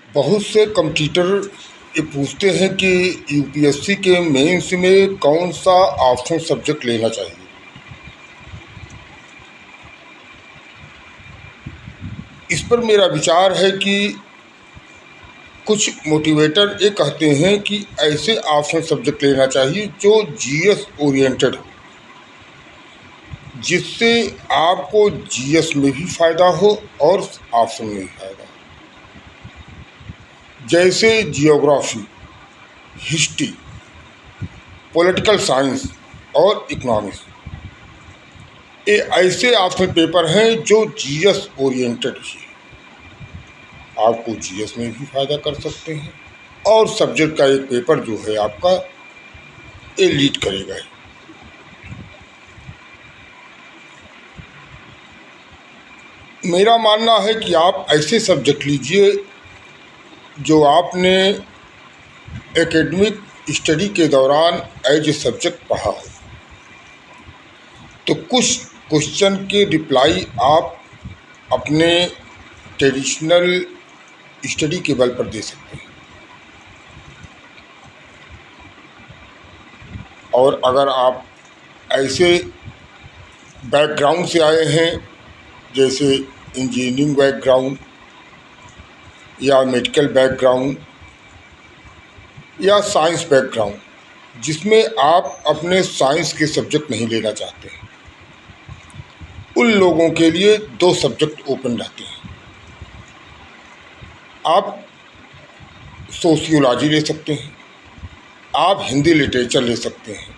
बहुत से कम्पटीटर ये पूछते हैं कि यूपीएससी के मेंस में कौन सा ऑप्शनल सब्जेक्ट लेना चाहिए। इस पर मेरा विचार है कि कुछ मोटिवेटर ये कहते हैं कि ऐसे ऑप्शनल सब्जेक्ट लेना चाहिए जो जीएस ओरिएंटेड हो, जिससे आपको जीएस में भी फ़ायदा हो और ऑप्शन में भी फ़ायदा हो। जैसे जियोग्राफी, हिस्ट्री, पॉलिटिकल साइंस और इकोनॉमिक्स, ये ऐसे ऑप्शनल पेपर हैं जो जीएस ओरिएंटेड ही है। आपको जीएस में भी फ़ायदा कर सकते हैं और सब्जेक्ट का एक पेपर जो है आपका ये लीड करेगा ही। मेरा मानना है कि आप ऐसे सब्जेक्ट लीजिए जो आपने एकेडमिक स्टडी के दौरान एज ए सब्जेक्ट पढ़ा हो। तो कुछ क्वेश्चन के रिप्लाई आप अपने ट्रेडिशनल स्टडी के बल पर दे सकते हैं। और अगर आप ऐसे बैकग्राउंड से आए हैं, जैसे इंजीनियरिंग बैकग्राउंड या मेडिकल बैकग्राउंड या साइंस बैकग्राउंड, जिसमें आप अपने साइंस के सब्जेक्ट नहीं लेना चाहते हैं, उन लोगों के लिए दो सब्जेक्ट ओपन रहते हैं। आप सोशियोलॉजी ले सकते हैं, आप हिंदी लिटरेचर ले सकते हैं,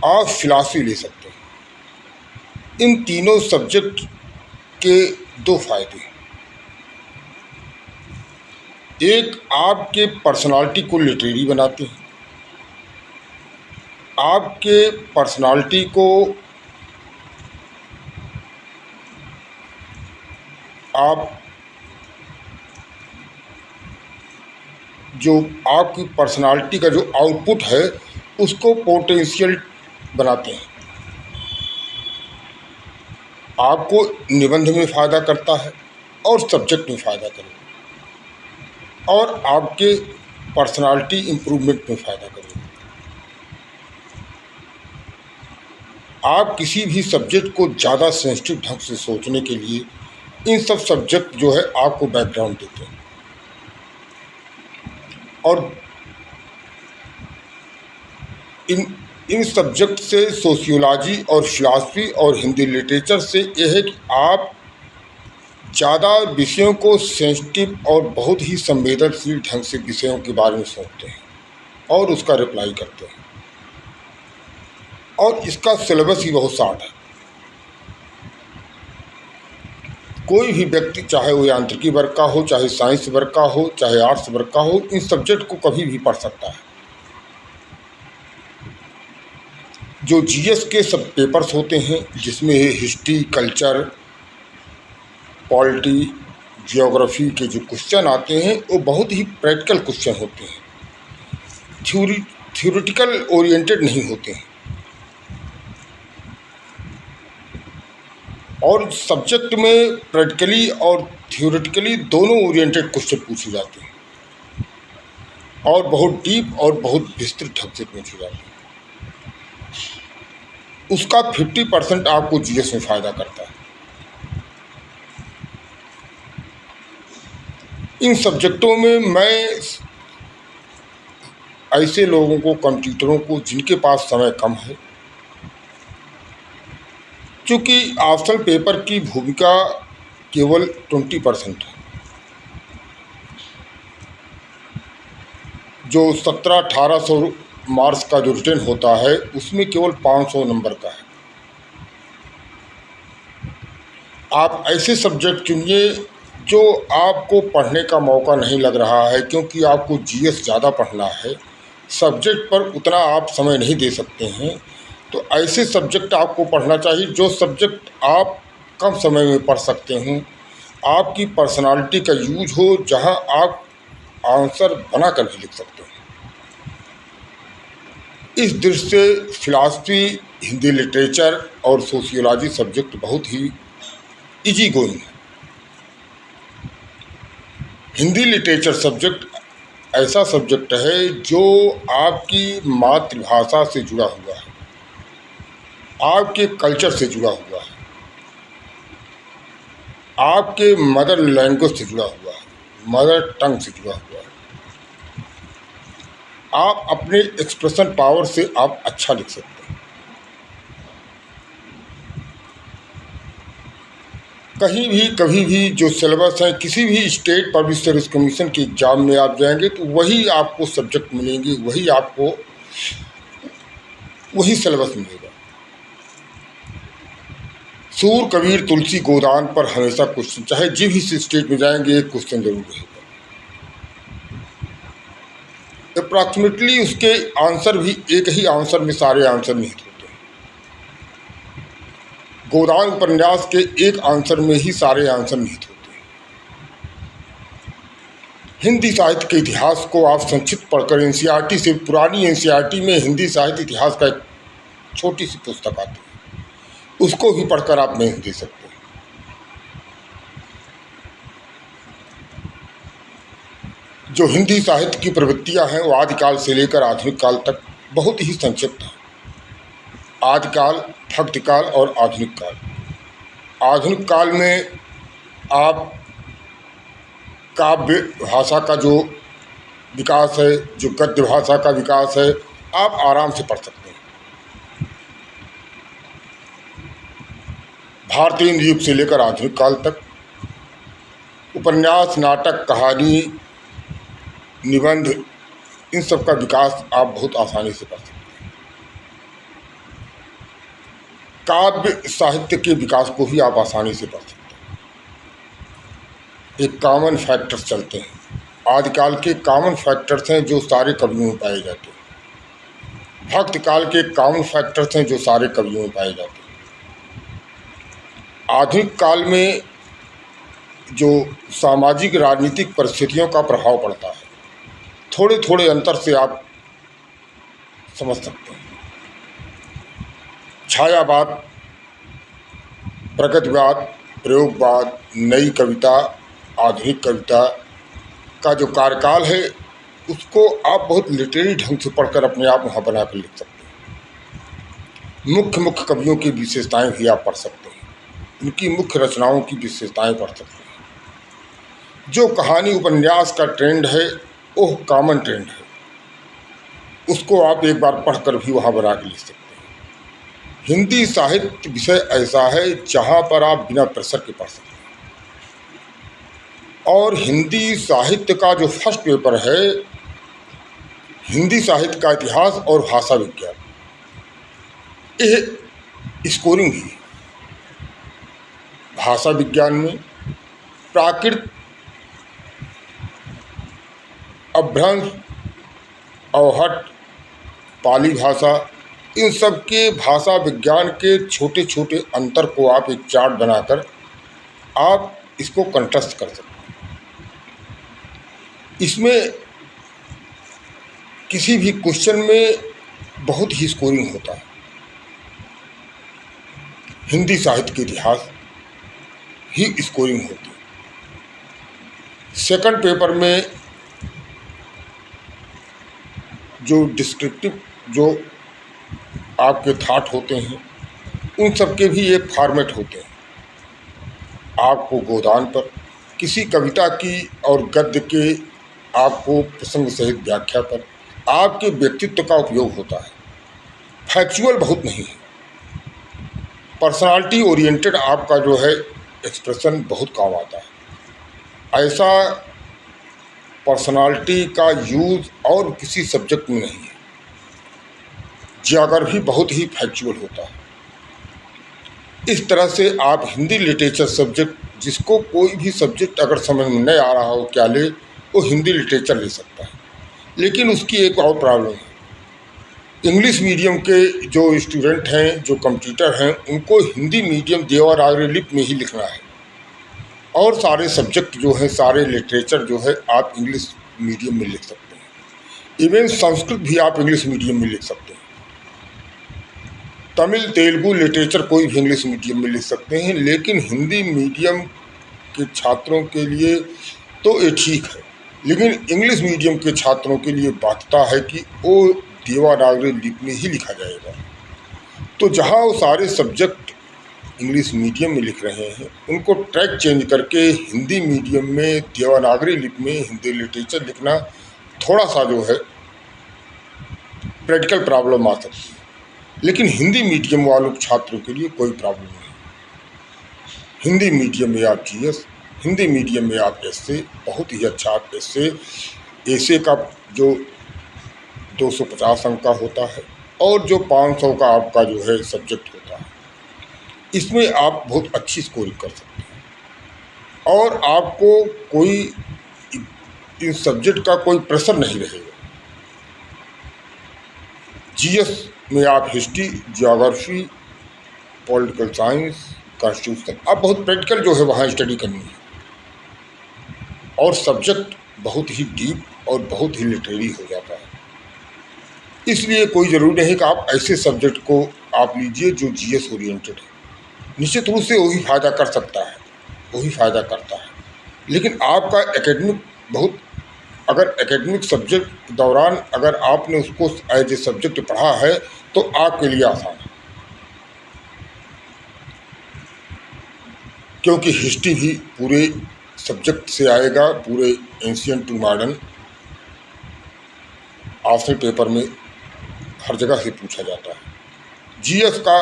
आप फिलॉसफी ले सकते हैं। इन तीनों सब्जेक्ट के दो फायदे हैं। एक, आपके पर्सनालिटी को लिटरेरी बनाते हैं। आपके पर्सनालिटी को आप जो आपकी पर्सनालिटी का जो आउटपुट है उसको पोटेंशियल बनाते हैं। आपको निबंध में फ़ायदा करता है और सब्जेक्ट में फ़ायदा करेगा और आपके पर्सनालिटी इम्प्रूवमेंट में फ़ायदा करेगा। आप किसी भी सब्जेक्ट को ज़्यादा सेंसिटिव ढंग से सोचने के लिए इन सब सब्जेक्ट जो है आपको बैकग्राउंड देते हैं। और इन सब्जेक्ट से सोशियोलॉजी और फिलॉसफी और हिंदी लिटरेचर से यह है कि आप ज़्यादा विषयों को सेंसिटिव और बहुत ही संवेदनशील ढंग से विषयों के बारे में सोचते हैं और उसका रिप्लाई करते हैं। और इसका सिलेबस ही बहुत शार्ट है। कोई भी व्यक्ति, चाहे वो यांत्रिकी वर्ग का हो, चाहे साइंस वर्ग का हो, चाहे आर्ट्स वर्ग का हो, इन सब्जेक्ट को कभी भी पढ़ सकता है। जो जीएस के सब पेपर्स होते हैं, जिसमें हिस्ट्री, कल्चर, पॉलिटी, जियोग्राफी के जो क्वेश्चन आते हैं वो बहुत ही प्रैक्टिकल क्वेश्चन होते हैं, थ्योरेटिकल ओरिएंटेड नहीं होते हैं। और सब्जेक्ट में प्रैक्टिकली और थ्योरेटिकली दोनों ओरिएंटेड क्वेश्चन पूछे जाते हैं और बहुत डीप और बहुत विस्तृत ढंग से पूछे जाते हैं। उसका 50% आपको जीएस में फ़ायदा करता है। इन सब्जेक्टों में मैं ऐसे लोगों को, कंप्यूटरों को, जिनके पास समय कम है, चूँकि ऑप्शनल पेपर की भूमिका केवल 20% है, जो 1700-1800 मार्क्स का जो रिटर्न होता है उसमें केवल 500 नंबर का है। आप ऐसे सब्जेक्ट चुनिए जो आपको पढ़ने का मौका नहीं लग रहा है, क्योंकि आपको जीएस ज़्यादा पढ़ना है, सब्जेक्ट पर उतना आप समय नहीं दे सकते हैं। तो ऐसे सब्जेक्ट आपको पढ़ना चाहिए जो सब्जेक्ट आप कम समय में पढ़ सकते हों, आपकी पर्सनालिटी का यूज हो, जहां आप आंसर बना कर भी लिख सकते हैं। इस दृष्टि से फिलॉसफी, हिंदी लिटरेचर और सोशियोलॉजी सब्जेक्ट बहुत ही इजी गोइंग है। हिंदी लिटरेचर सब्जेक्ट ऐसा सब्जेक्ट है जो आपकी मातृभाषा से जुड़ा हुआ है, आपके कल्चर से जुड़ा हुआ है, आपके मदर लैंग्वेज से जुड़ा हुआ है, मदर टंग से जुड़ा हुआ है। आप अपने एक्सप्रेशन पावर से आप अच्छा लिख सकते हैं। कहीं भी कभी भी जो सिलेबस है, किसी भी स्टेट पब्लिक सर्विस कमीशन के एग्जाम में आप जाएंगे तो वही आपको सब्जेक्ट मिलेंगे, वही सिलेबस मिलेगा। सूर कबीर तुलसी गोदान पर हमेशा क्वेश्चन, चाहे जिस भी स्टेट में जाएंगे एक क्वेश्चन जरूर रहेगा। अप्रॉक्सीमेटली उसके आंसर भी एक ही आंसर में सारे आंसर निहित होते हैं। गोदान उपन्यास के एक आंसर में ही सारे आंसर निहित होते हैं। हिंदी साहित्य के इतिहास को आप संक्षिप्त पढ़कर एनसीईआरटी से, पुरानी एनसीईआरटी में हिंदी साहित्य इतिहास का एक छोटी सी पुस्तक आती है, उसको भी पढ़कर आप मेंस दे सकते हैं। जो हिंदी साहित्य की प्रवृत्तियां हैं वो आदिकाल से लेकर आधुनिक काल तक बहुत ही संक्षिप्त है। आदिकाल, भक्तिकाल और आधुनिक काल। आधुनिक काल में आप काव्य भाषा का जो विकास है, जो गद्य भाषा का विकास है, आप आराम से पढ़ सकते हैं। भारतीय युग से लेकर आधुनिक काल तक उपन्यास, नाटक, कहानी, निबंध, इन सब का विकास आप बहुत आसानी से कर सकते हैं। काव्य साहित्य के विकास को भी आप आसानी से पढ़ सकते हैं। एक कॉमन फैक्टर्स चलते हैं, आदिकाल के कॉमन फैक्टर्स हैं जो सारे कवियों में पाए जाते हैं। भक्त काल के कॉमन फैक्टर्स हैं जो सारे कवियों में पाए जाते हैं। आधुनिक काल में जो सामाजिक राजनीतिक परिस्थितियों का प्रभाव पड़ता है, थोड़े थोड़े अंतर से आप समझ सकते हैं। छायावाद, प्रगतिवाद, प्रयोगवाद, नई कविता, आधुनिक कविता का जो कार्यकाल है उसको आप बहुत लिटरेरी ढंग से पढ़कर अपने आप वहाँ बना कर लिख सकते हैं। मुख्य मुख्य कवियों की विशेषताएं भी आप पढ़ सकते हैं, उनकी मुख्य रचनाओं की विशेषताएं पढ़ सकते हैं। जो कहानी उपन्यास का ट्रेंड है वो कॉमन ट्रेंड है, उसको आप एक बार पढ़कर भी वहाँ बना के लिख सकते हैं। हिंदी साहित्य विषय ऐसा है जहाँ पर आप बिना प्रेशर के पढ़ सकते हैं। और हिंदी साहित्य का जो फर्स्ट पेपर है, हिंदी साहित्य का इतिहास और भाषा विज्ञान, यह स्कोरिंग भी है। भाषा विज्ञान में प्राकृत, अपभ्रंश, अवहट्ट, पाली भाषा, इन सब के भाषा विज्ञान के छोटे छोटे अंतर को आप एक चार्ट बनाकर आप इसको कंट्रास्ट कर सकते हैं। इसमें किसी भी क्वेश्चन में बहुत ही स्कोरिंग होता है। हिंदी साहित्य के इतिहास ही स्कोरिंग होती है। सेकंड पेपर में जो डिस्क्रिप्टिव जो आपके थाट होते हैं, उन सब के भी एक फॉर्मेट होते हैं। आपको गोदान पर किसी कविता की और गद्य के आपको प्रसंग सहित व्याख्या पर आपके व्यक्तित्व का उपयोग होता है। फैक्चुअल बहुत नहीं है, पर्सनालिटी ओरिएंटेड आपका जो है एक्सप्रेशन बहुत काम आता है। ऐसा पर्सनालिटी का यूज़ और किसी सब्जेक्ट में नहीं है। ज्योग्राफी बहुत ही फैक्चुअल होता है। इस तरह से आप हिंदी लिटरेचर सब्जेक्ट, जिसको कोई भी सब्जेक्ट अगर समझ में नहीं आ रहा हो क्या ले, वो हिंदी लिटरेचर ले सकता है। लेकिन उसकी एक और प्रॉब्लम है, इंग्लिश मीडियम के जो स्टूडेंट हैं, जो कंप्यूटर हैं, उनको हिंदी मीडियम देवनागरी लिपि में ही लिखना है। और सारे सब्जेक्ट जो हैं, सारे लिटरेचर जो है आप इंग्लिश मीडियम में लिख सकते हैं। इवन संस्कृत भी आप इंग्लिश मीडियम में लिख सकते हैं। तमिल, तेलुगु लिटरेचर कोई भी इंग्लिश मीडियम में लिख सकते हैं। लेकिन हिंदी मीडियम के छात्रों के लिए तो ये ठीक है। लेकिन इंग्लिश मीडियम के छात्रों के लिए बाध्यता है कि वो देवनागरी लिपि में ही लिखा जाएगा। तो जहाँ वो सारे सब्जेक्ट इंग्लिश मीडियम में लिख रहे हैं, उनको ट्रैक चेंज करके हिंदी मीडियम में देवनागरी लिपि में हिंदी लिटरेचर लिखना थोड़ा सा जो है प्रैक्टिकल प्रॉब्लम आ सकती है। लेकिन हिंदी मीडियम वालों छात्रों के लिए कोई प्रॉब्लम नहीं। हिंदी मीडियम में आप जीएस, हिंदी मीडियम में आप एसए, बहुत ही अच्छा आप एसए का जो 250 अंक का होता है और जो 500 का आपका जो है सब्जेक्ट होता है, इसमें आप बहुत अच्छी स्कोरिंग कर सकते हैं और आपको कोई इन सब्जेक्ट का कोई प्रेशर नहीं रहेगा। जीएस में आप history, geography, political science, constitution, आप बहुत प्रैक्टिकल जो है वहाँ स्टडी करनी है और सब्जेक्ट बहुत ही डीप और बहुत ही लिटरेरी हो जाता है। इसलिए कोई ज़रूरी नहीं कि आप ऐसे सब्जेक्ट को आप लीजिए जो जीएस ओरिएंटेड है। निश्चित रूप से वही फ़ायदा कर सकता है, वही फ़ायदा करता है। लेकिन आपका एकेडमिक बहुत, अगर एकेडमिक सब्जेक्ट के दौरान अगर आपने उसको एज ए सब्जेक्ट पढ़ा है तो आपके लिए आसान है, क्योंकि हिस्ट्री भी पूरे सब्जेक्ट से आएगा, पूरे ancient to modern optional paper में हर जगह से पूछा जाता है। जीएस का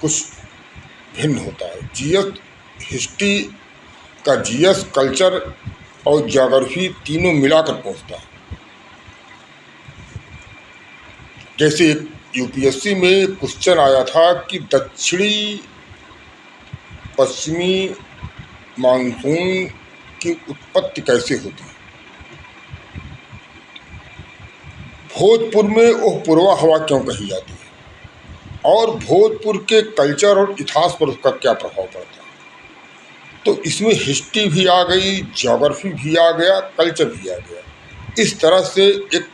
कुछ भिन्न होता है। जीएस हिस्ट्री का जीएस कल्चर और ज्योग्राफी तीनों मिलाकर पहुंचता है। जैसे यूपीएससी में क्वेश्चन आया था कि दक्षिणी पश्चिमी मानसून की उत्पत्ति कैसे होती है, भोजपुर में वह पूर्वा हवा क्यों कही जाती है और भोजपुर के कल्चर और इतिहास पर उसका क्या प्रभाव पड़ता है। तो इसमें हिस्ट्री भी आ गई, ज्योग्राफी भी आ गया, कल्चर भी आ गया। इस तरह से एक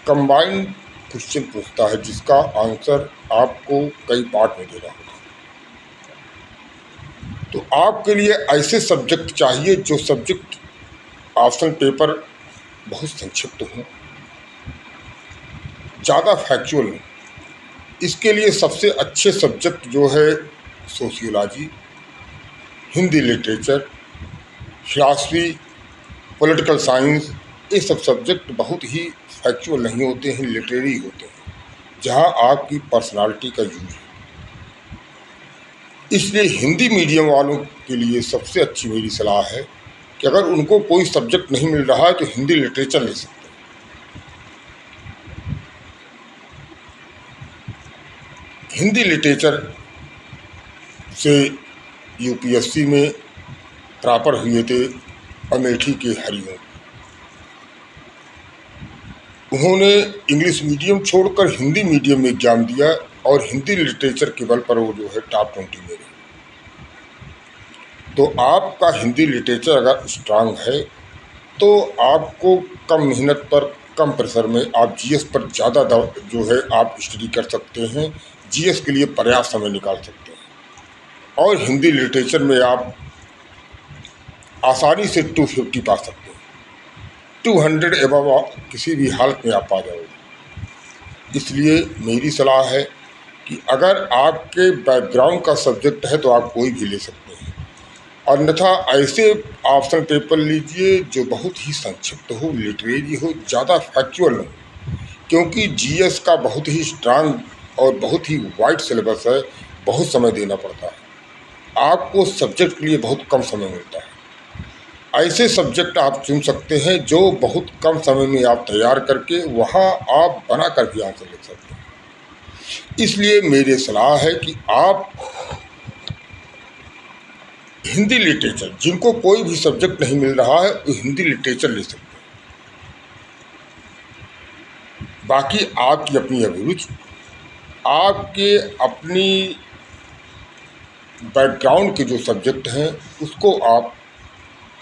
कंबाइंड क्वेश्चन पूछता है जिसका आंसर आपको कई पार्ट में देना होगा। तो आपके लिए ऐसे सब्जेक्ट चाहिए जो सब्जेक्ट ऑप्शनल पेपर बहुत संक्षिप्त हो, ज़्यादा फैक्चुअल हो। इसके लिए सबसे अच्छे सब्जेक्ट जो है sociology, Hindi literature, philosophy, political science, ये सब सब्जेक्ट बहुत ही फैक्चुअल नहीं होते हैं, लिटरेरी होते हैं, जहां आपकी पर्सनालिटी का यूज है। इसलिए हिंदी मीडियम वालों के लिए सबसे अच्छी मेरी सलाह है कि अगर उनको कोई सब्जेक्ट नहीं मिल रहा है तो हिंदी लिटरेचर ले सकते हैं। हिंदी लिटरेचर से यूपीएससी में टॉपर हुए थे अमेठी के हरिओम। उन्होंने इंग्लिश मीडियम छोड़कर हिंदी मीडियम में एग्जाम दिया और हिंदी लिटरेचर के बल पर वो जो है टॉप 20 में रहे। तो आपका हिंदी लिटरेचर अगर स्ट्रांग है तो आपको कम मेहनत पर, कम प्रेशर में आप जीएस पर ज़्यादा जो है आप स्टडी कर सकते हैं, जीएस के लिए पर्याप्त समय निकाल सकते हैं और हिंदी लिटरेचर में आप आसानी से 250 पा सकते हैं। 200 एबव किसी भी हालत में आप पा जाओगे। इसलिए मेरी सलाह है कि अगर आपके बैकग्राउंड का सब्जेक्ट है तो आप कोई भी ले सकते हैं, अन्यथा ऐसे ऑप्शनल पेपर लीजिए जो बहुत ही संक्षिप्त हो, लिटरेरी हो, ज़्यादा फैक्चुअल हो, क्योंकि जीएस का बहुत ही स्ट्रांग और बहुत ही वाइड सिलेबस है, बहुत समय देना पड़ता है, आपको सब्जेक्ट के लिए बहुत कम समय मिलता है। ऐसे सब्जेक्ट आप चुन सकते हैं जो बहुत कम समय में आप तैयार करके वहाँ आप बना कर भी आंसर लिख सकते हैं। इसलिए मेरी सलाह है कि आप हिंदी लिटरेचर, जिनको कोई भी सब्जेक्ट नहीं मिल रहा है वो हिंदी लिटरेचर ले सकते हैं। बाकी आपकी अपनी अभिरुचि, आपके अपनी बैकग्राउंड के जो सब्जेक्ट हैं उसको आप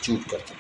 चूज कर सकते हैं।